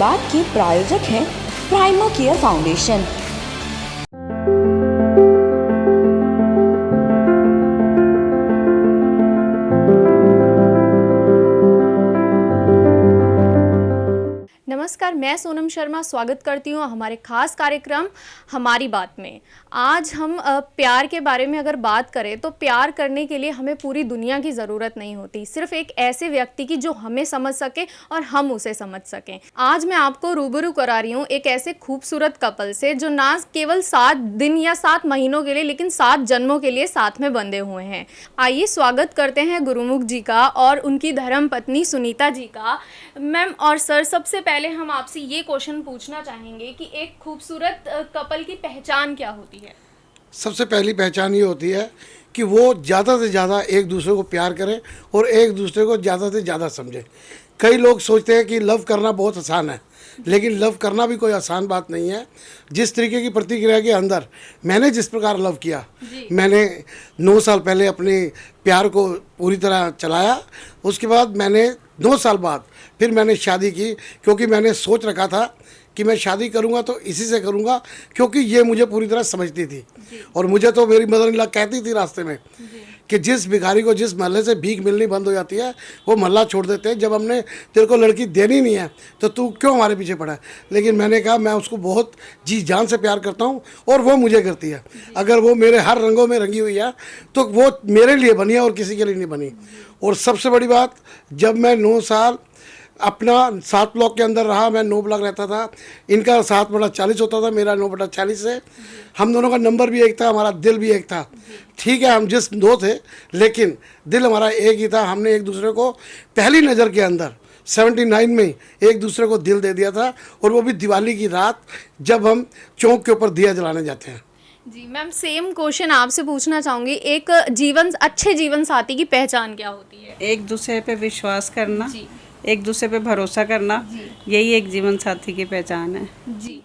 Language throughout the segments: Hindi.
संवाद के प्रायोजक हैं प्राइमा केयर फाउंडेशन। नमस्कार, मैं सोनम शर्मा स्वागत करती हूँ हमारे खास कार्यक्रम हमारी बात में। आज हम प्यार के बारे में अगर बात करें तो प्यार करने के लिए हमें पूरी दुनिया की ज़रूरत नहीं होती, सिर्फ एक ऐसे व्यक्ति की जो हमें समझ सके और हम उसे समझ सकें। आज मैं आपको रूबरू करा रही हूँ एक ऐसे खूबसूरत कपल से जो ना केवल 7 दिन या 7 महीनों के लिए लेकिन 7 जन्मों के लिए साथ में बंधे हुए हैं। आइए स्वागत करते हैं गुरुमुख जी का और उनकी धर्म पत्नी सुनीता जी का। मैम और सर, सबसे पहले हम आपसे ये क्वेश्चन पूछना चाहेंगे कि एक खूबसूरत कपल की पहचान क्या होती है? सबसे पहली पहचान ये होती है कि वो ज़्यादा से ज़्यादा एक दूसरे को प्यार करें और एक दूसरे को ज़्यादा से ज़्यादा समझें। कई लोग सोचते हैं कि लव करना बहुत आसान है, लेकिन लव करना भी कोई आसान बात नहीं है। जिस तरीके की प्रतिक्रिया के अंदर मैंने जिस प्रकार लव किया, मैंने 9 साल पहले अपने प्यार को पूरी तरह चलाया। उसके बाद मैंने 2 साल बाद फिर मैंने शादी की, क्योंकि मैंने सोच रखा था कि मैं शादी करूंगा तो इसी से करूंगा, क्योंकि ये मुझे पूरी तरह समझती थी। और मुझे तो मेरी मदर इन लॉ कहती थी रास्ते में कि जिस भिखारी को जिस महल्ले से भीख मिलनी बंद हो जाती है वो महल्ला छोड़ देते हैं। जब हमने तेरे को लड़की देनी नहीं है तो तू क्यों हमारे पीछे पड़ा है। लेकिन मैंने कहा मैं उसको बहुत जी जान से प्यार करता हूँ और वो मुझे करती है। अगर वो मेरे हर रंगों में रंगी हुई है तो वो मेरे लिए बनी है और किसी के लिए नहीं बनी। और सबसे बड़ी बात, जब मैं 9 साल अपना 7 ब्लॉक के अंदर रहा, मैं 9 ब्लॉक रहता था, इनका 7/40 होता था, मेरा 9/40 है। हम दोनों का नंबर भी एक था, हमारा दिल भी एक था। ठीक है, हम जिस 2 थे लेकिन दिल हमारा एक ही था। हमने एक दूसरे को पहली नज़र के अंदर 79 में एक दूसरे को दिल दे दिया था, और वो भी दिवाली की रात जब हम चौक के ऊपर दिया जलाने जाते हैं। जी मैम, सेम क्वेश्चन आपसे पूछना चाहूँगी, एक अच्छे जीवन साथी की पहचान क्या होती है? एक दूसरे पे विश्वास करना, एक दूसरे पे भरोसा करना, यही एक जीवन साथी की पहचान है। जी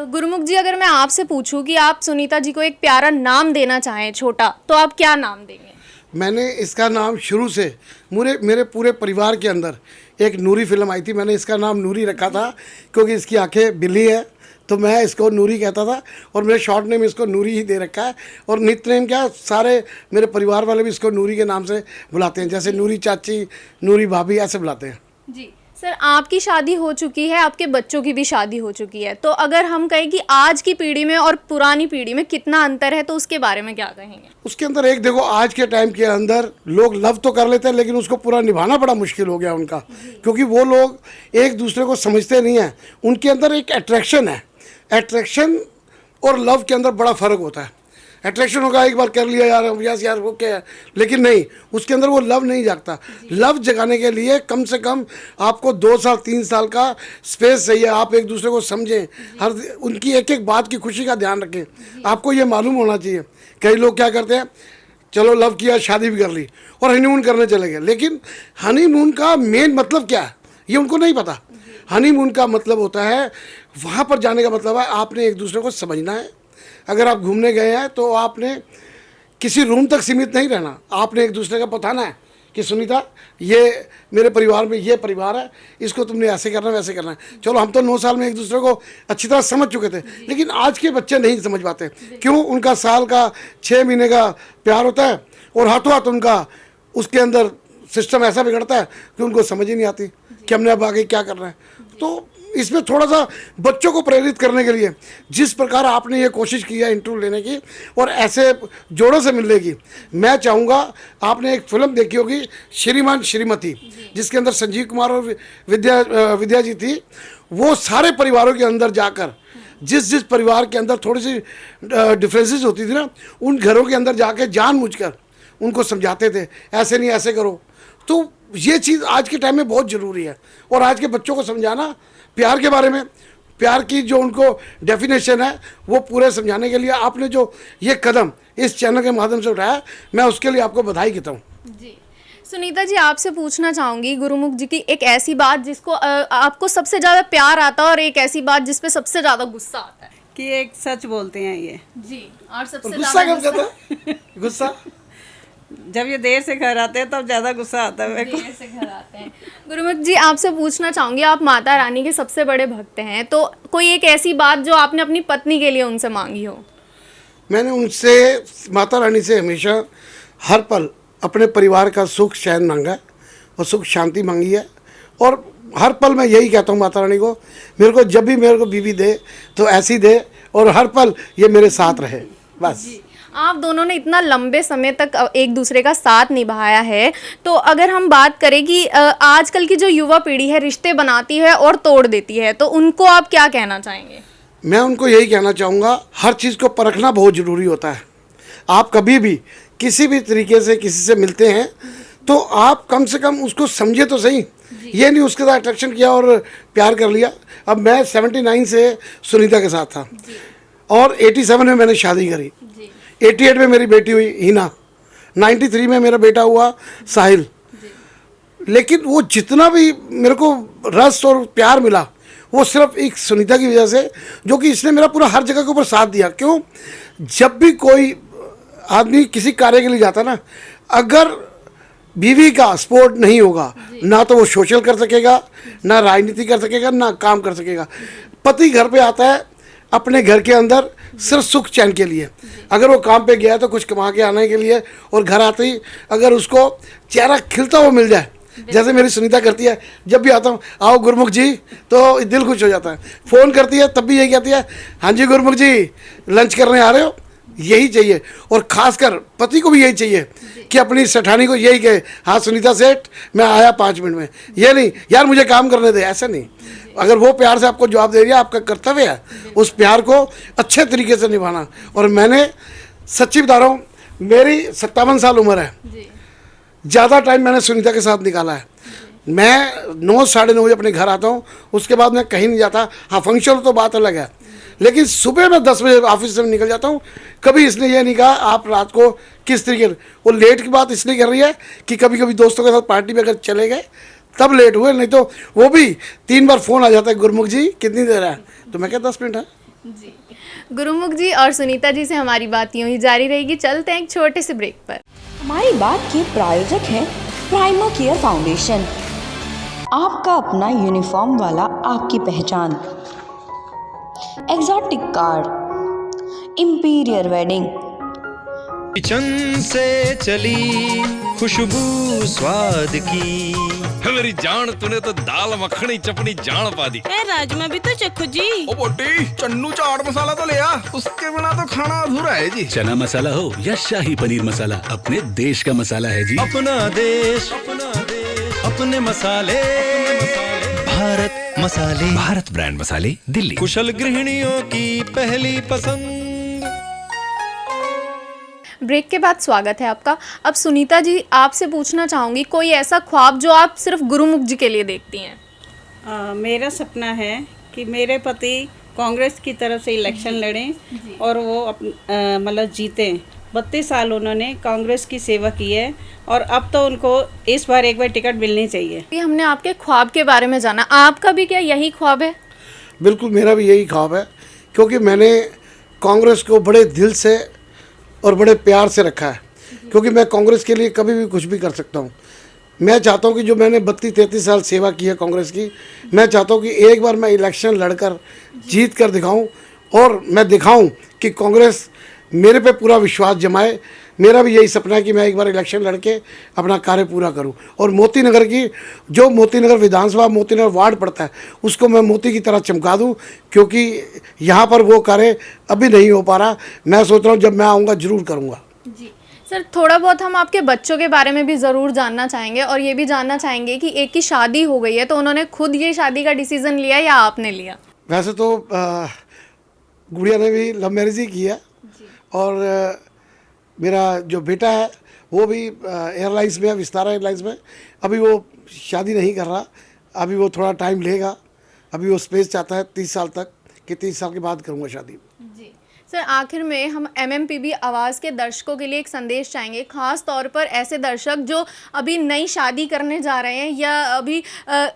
गुरुमुख जी, अगर मैं आपसे पूछूं कि आप सुनीता जी को एक प्यारा नाम देना चाहें छोटा, तो आप क्या नाम देंगे? मैंने इसका नाम शुरू से मेरे पूरे परिवार के अंदर एक नूरी फिल्म आई थी, मैंने इसका नाम नूरी रखा था क्योंकि इसकी आंखें बिल्ली है, तो मैं इसको नूरी कहता था। और मेरे शॉर्ट नेम इसको नूरी ही दे रखा है। और नित्य नेम क्या, सारे मेरे परिवार वाले भी इसको नूरी के नाम से बुलाते हैं, जैसे नूरी चाची, नूरी भाभी, ऐसे बुलाते हैं। जी सर, आपकी शादी हो चुकी है, आपके बच्चों की भी शादी हो चुकी है, तो अगर हम कहें कि आज की पीढ़ी में और पुरानी पीढ़ी में कितना अंतर है, तो उसके बारे में क्या कहेंगे? उसके अंदर एक देखो, आज के टाइम के अंदर लोग लव तो कर लेते हैं लेकिन उसको पूरा निभाना बड़ा मुश्किल हो गया उनका, क्योंकि वो लोग एक दूसरे को समझते नहीं हैं। उनके अंदर एक अट्रैक्शन है, अट्रैक्शन और लव के अंदर बड़ा फ़र्क होता है। अट्रैक्शन होगा, एक बार कर लिया यार, यस यार वो क्या है, लेकिन नहीं, उसके अंदर वो लव नहीं जागता। लव जगाने के लिए कम से कम आपको 2 साल 3 साल का स्पेस चाहिए। आप एक दूसरे को समझें, हर उनकी एक एक बात की खुशी का ध्यान रखें। आपको ये मालूम होना चाहिए। कई लोग क्या करते हैं, चलो लव किया, शादी भी कर ली और हनीमून करने चले गए, लेकिन हनीमून का मेन मतलब क्या है ये उनको नहीं पता। हनीमून का मतलब होता है, वहाँ पर जाने का मतलब है आपने एक दूसरे को समझना है। अगर आप घूमने गए हैं तो आपने किसी रूम तक सीमित नहीं रहना, आपने एक दूसरे का बताना है कि सुनीता, ये मेरे परिवार में ये परिवार है, इसको तुमने ऐसे करना है वैसे करना है। चलो हम तो 9 साल में एक दूसरे को अच्छी तरह समझ चुके थे, लेकिन आज के बच्चे नहीं समझ पाते। क्यों? उनका साल का 6 महीने का प्यार होता है और हाथों हाथ उनका उसके अंदर सिस्टम ऐसा बिगड़ता है कि उनको समझ ही नहीं आती कि हमने अब आगे क्या करना है। तो इसमें थोड़ा सा बच्चों को प्रेरित करने के लिए जिस प्रकार आपने ये कोशिश की है इंटरव्यू लेने की और ऐसे जोड़ों से मिलने की, मैं चाहूँगा, आपने एक फिल्म देखी होगी श्रीमान श्रीमती, जिसके अंदर संजीव कुमार और विद्या जी थी। वो सारे परिवारों के अंदर जाकर जिस परिवार के अंदर थोड़ी सी डिफरेंसेस होती थी ना, उन घरों के अंदर जाके जानबूझकर उनको समझाते थे, ऐसे नहीं ऐसे करो। तो ये चीज़ आज के टाइम में बहुत ज़रूरी है। और आज के बच्चों को समझाना प्यार के बारे में, प्यार की जो उनको डेफिनेशन है वो पूरे समझाने के लिए आपने जो ये कदम इस चैनल के माध्यम से उठाया, मैं उसके लिए आपको बधाई देता हूँ। जी सुनीता जी, आपसे पूछना चाहूँगी गुरुमुख जी की एक ऐसी बात जिसको आपको सबसे ज़्यादा प्यार आता है और एक ऐसी बात जिस पे सबसे ज़्यादा गुस्सा आता है। कि एक सच बोलते हैं ये। जी, और सबसे गुस्सा ज़्यादा कब करता है? गुस्सा जब ये देर से घर आते हैं तब ज़्यादा गुस्सा आता है मेरे को। देर से घर आते हैं। गुरुमुख जी, आपसे पूछना चाहूँगी, आप माता रानी के सबसे बड़े भक्त हैं, तो कोई एक ऐसी बात जो आपने अपनी पत्नी के लिए उनसे मांगी हो? मैंने उनसे, माता रानी से हमेशा हर पल अपने परिवार का सुख चैन मांगा है और सुख शांति मांगी है। और हर पल मैं यही कहता हूँ माता रानी को, मेरे को जब भी मेरे को बीवी दे तो ऐसी दे और हर पल ये मेरे साथ रहे, बस। आप दोनों ने इतना लंबे समय तक एक दूसरे का साथ निभाया है, तो अगर हम बात करें कि आजकल की जो युवा पीढ़ी है रिश्ते बनाती है और तोड़ देती है, तो उनको आप क्या कहना चाहेंगे? मैं उनको यही कहना चाहूँगा, हर चीज़ को परखना बहुत ज़रूरी होता है। आप कभी भी किसी भी तरीके से किसी से मिलते हैं तो आप कम से कम उसको समझे तो सही, ये नहीं उसके साथ अट्रैक्शन किया और प्यार कर लिया। अब मैं 79 से सुनीता के साथ था और 87 में मैंने शादी करी, 88 में मेरी बेटी हुई हिना, 93 में मेरा बेटा हुआ साहिल। लेकिन वो जितना भी मेरे को रस और प्यार मिला वो सिर्फ एक सुनीता की वजह से, जो कि इसने मेरा पूरा हर जगह के ऊपर साथ दिया। क्यों? जब भी कोई आदमी किसी कार्य के लिए जाता ना, अगर बीवी का सपोर्ट नहीं होगा ना तो वो सोशल कर सकेगा, ना राजनीति कर सकेगा, ना काम कर सकेगा। पति घर पे आता है अपने घर के अंदर सिर्फ सुख चैन के लिए। अगर वो काम पे गया है तो कुछ कमा के आने के लिए, और घर आते ही अगर उसको चेहरा खिलता हुआ मिल जाए, जैसे मेरी सुनीता करती है, जब भी आता हूँ आओ गुरमुख जी, तो दिल खुश हो जाता है। फ़ोन करती है तब भी यही कहती है, हाँ जी गुरमुख जी लंच करने आ रहे हो। यही चाहिए, और ख़ासकर पति को भी यही चाहिए कि अपनी सेठानी को यही कहे, हाँ सुनीता सेठ मैं आया 5 मिनट में। ये नहीं यार मुझे काम करने दे, ऐसा नहीं। अगर वो प्यार से आपको जवाब दे रही है, आपका कर्तव्य है उस प्यार को अच्छे तरीके से निभाना। और मैंने सच्ची बता रहा हूँ, मेरी 57 साल उम्र है, ज़्यादा टाइम मैंने सुनीता के साथ निकाला है। मैं 9 साढ़े 9 बजे अपने घर आता हूँ, उसके बाद मैं कहीं नहीं जाता। हाँ फंक्शन तो बात अलग है, लेकिन सुबह मैं 10 बजे ऑफिस से निकल जाता हूँ। कभी इसने ये नहीं कहा आप रात को किस तरीके, वो लेट की बात इसलिए कर रही है कि कभी कभी दोस्तों के साथ पार्टी में अगर चले गए तब लेट हुए, नहीं तो वो भी 3 बार फ़ोन आ जाता है, गुरमुख जी कितनी देर है, तो मैं क्या 10 मिनट है। जी, गुरुमुख जी और सुनीता जी से हमारी बात यूं ही जारी रहेगी। चलते हैं एक छोटे से ब्रेक पर। हमारी बात के प्रायोजक हैं प्राइमो केयर फाउंडेशन, आपका अपना यूनिफॉर्म वाला आपकी पहचान। Exotic car, imperial wedding, kitchen से चली खुशबू स्वाद की। मेरी जान तूने तो दाल मखनी चपनी जान पा दी। ए राजमा भी तो चखो जी। ओ बोटी चन्नू चाट मसाला तो ले आ, उसके बिना तो खाना अधूरा है जी। चना मसाला हो या शाही पनीर मसाला, अपने देश का मसाला है जी। अपना देश अपने मसाले, भारत मसाले, भारत ब्रांड मसाले, दिल्ली। कुशल गृहिणियों की पहली पसंद। ब्रेक के बाद स्वागत है आपका। अब सुनीता जी आपसे पूछना चाहूँगी, कोई ऐसा ख्वाब जो आप सिर्फ गुरुमुख जी के लिए देखती हैं? मेरा सपना है कि मेरे पति कांग्रेस की तरफ से इलेक्शन लड़ें और वो मतलब जीतें। 32 साल उन्होंने कांग्रेस की सेवा की है और अब तो उनको इस बार एक बार टिकट मिलनी चाहिए। ये हमने आपके ख्वाब के बारे में जाना, आपका भी क्या यही ख्वाब है? बिल्कुल मेरा भी यही ख्वाब है, क्योंकि मैंने कांग्रेस को बड़े दिल से और बड़े प्यार से रखा है, क्योंकि मैं कांग्रेस के लिए कभी भी कुछ भी कर सकता हूँ। मैं चाहता हूँ कि जो मैंने 32-33 साल सेवा की है कांग्रेस की, मैं चाहता हूँ कि एक बार मैं इलेक्शन लड़कर जीत कर दिखाऊँ और मैं दिखाऊँ कि कांग्रेस मेरे पे पूरा विश्वास जमाए। मेरा भी यही सपना है कि मैं एक बार इलेक्शन लड़के अपना कार्य पूरा करूं और मोती नगर की, जो मोती नगर विधानसभा मोती नगर वार्ड पड़ता है, उसको मैं मोती की तरह चमका दूं, क्योंकि यहाँ पर वो कार्य अभी नहीं हो पा रहा। मैं सोच रहा हूँ जब मैं आऊँगा ज़रूर करूँगा। जी सर, थोड़ा बहुत हम आपके बच्चों के बारे में भी ज़रूर जानना चाहेंगे और ये भी जानना चाहेंगे कि एक की शादी हो गई है, तो उन्होंने खुद ये शादी का डिसीज़न लिया या आपने लिया? वैसे तो गुड़िया ने भी लव मैरिज ही की है और मेरा जो बेटा है वो भी एयरलाइंस में है, विस्तारा एयरलाइंस में। अभी वो शादी नहीं कर रहा, अभी वो थोड़ा टाइम लेगा। अभी वो स्पेस चाहता है 30 साल तक, कि 30 साल के बाद करूँगा शादी। जी सर, आखिर में हम MMPB आवाज़ के दर्शकों के लिए एक संदेश चाहेंगे, ख़ास तौर पर ऐसे दर्शक जो अभी नई शादी करने जा रहे हैं या अभी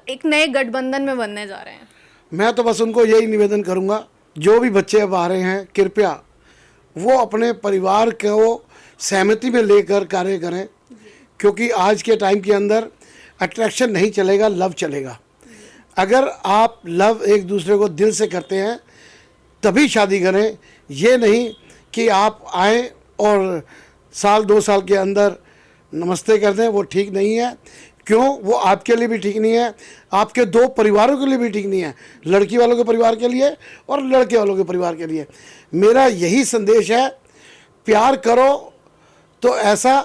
एक नए गठबंधन में बनने जा रहे हैं। मैं तो बस उनको यही निवेदन करूँगा, जो भी बच्चे अब आ रहे हैं कृपया वो अपने परिवार को सहमति में लेकर कार्य करें, क्योंकि आज के टाइम के अंदर अट्रैक्शन नहीं चलेगा, लव चलेगा। अगर आप लव एक दूसरे को दिल से करते हैं तभी शादी करें, ये नहीं कि आप आए और साल 2 साल के अंदर नमस्ते कर दें, वो ठीक नहीं है। क्यों? वो आपके लिए भी ठीक नहीं है, आपके 2 परिवारों के लिए भी ठीक नहीं है, लड़की वालों के परिवार के लिए और लड़के वालों के परिवार के लिए। मेरा यही संदेश है, प्यार करो तो ऐसा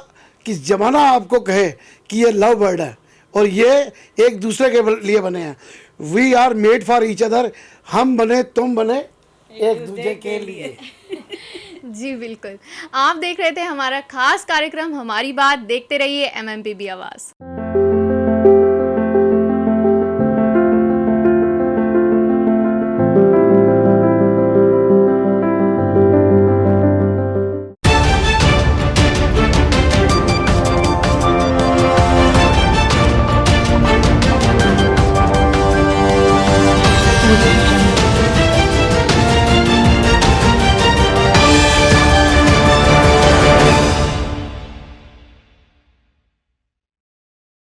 कि ज़माना आपको कहे कि ये लव बर्ड है और ये एक दूसरे के लिए बने हैं। We are made for each other, हम बने तुम बने एक दूसरे के लिए। जी बिल्कुल। आप देख रहे थे हमारा खास कार्यक्रम हमारी बात। देखते रहिए MMPB आवाज़।